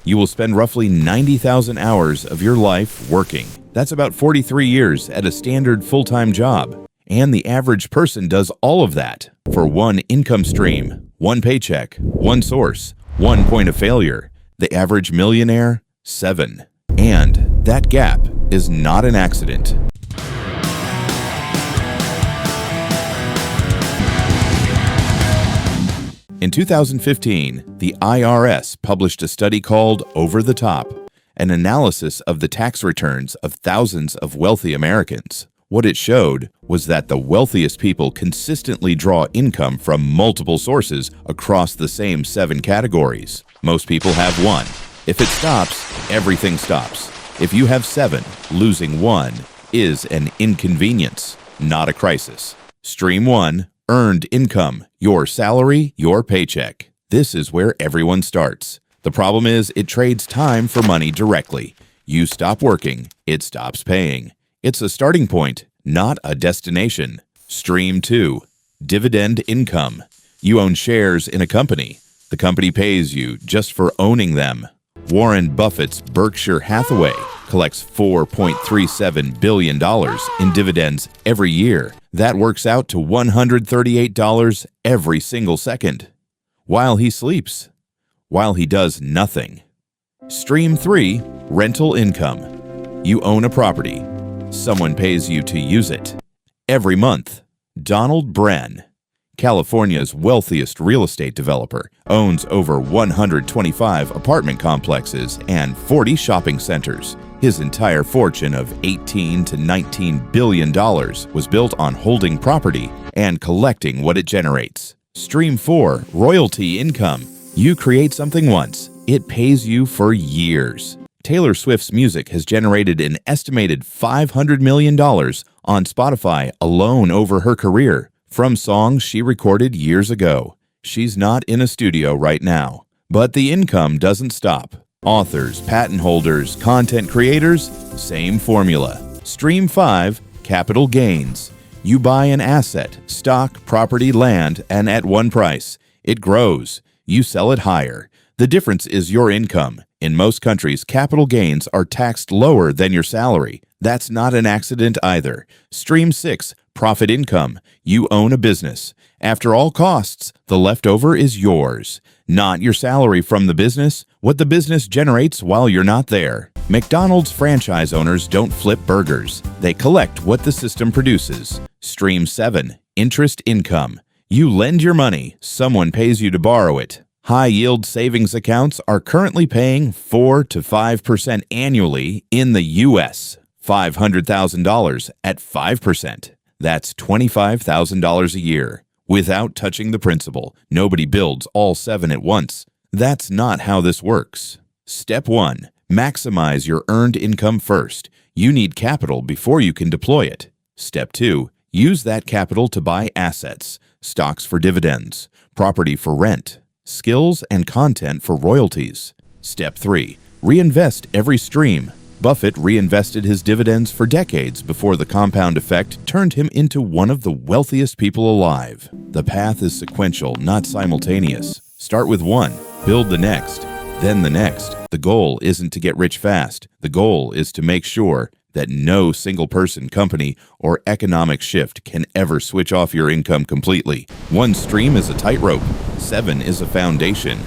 You will spend roughly 90,000 hours of your life working. That's about 43 years at a standard full-time job. And the average person does all of that for one income stream, one paycheck, one source, one point of failure. The average millionaire, 7. And that gap is not an accident. In 2015, the IRS published a study called Over the Top, an analysis of the tax returns of thousands of wealthy Americans. What it showed was that the wealthiest people consistently draw income from multiple sources across the same 7 categories. Most people have 1. If it stops, everything stops. If you have 7, losing 1 is an inconvenience, not a crisis. Stream 1, earned income, your salary, your paycheck. This is where everyone starts. The problem is it trades time for money directly. You stop working, it stops paying. It's a starting point, not a destination. Stream 2, dividend income. You own shares in a company. The company pays you just for owning them. Warren Buffett's Berkshire Hathaway collects $4.37 billion in dividends every year. That works out to $138 every single second. While he sleeps. While he does nothing. Stream 3, rental income. You own a property. Someone pays you to use it. Every month. Donald Bren, California's wealthiest real estate developer, owns over 125 apartment complexes and 40 shopping centers. His entire fortune of $18 to $19 billion was built on holding property and collecting what it generates. Stream 4, royalty income. You create something once. It pays you for years. Taylor Swift's music has generated an estimated $500 million on Spotify alone over her career, from songs she recorded years ago. She's not in a studio right now, but the income doesn't stop. Authors, patent holders, content creators, same formula. Stream 5, capital gains. You buy an asset, stock, property, land, and at one price. It grows. You sell it higher. The difference is your income. In most countries, capital gains are taxed lower than your salary. That's not an accident either. Stream 6, profit income. You own a business. After all costs, the leftover is yours. Not your salary from the business, what the business generates while you're not there. McDonald's franchise owners don't flip burgers. They collect what the system produces. Stream 7, interest income. You lend your money. Someone pays you to borrow it. High-yield savings accounts are currently paying 4 to 5% annually in the U.S. $500,000 at 5%. That's $25,000 a year. Without touching the principal, nobody builds all 7 at once. That's not how this works. Step 1. Maximize your earned income first. You need capital before you can deploy it. Step 2. Use that capital to buy assets, stocks for dividends, property for rent, skills and content for royalties. Step 3. Reinvest every stream. Buffett reinvested his dividends for decades before the compound effect turned him into one of the wealthiest people alive. The path is sequential, not simultaneous. Start with one, build the next, then the next. The goal isn't to get rich fast. The goal is to make sure that no single person, company, or economic shift can ever switch off your income completely. One stream is a tightrope. 7 is a foundation.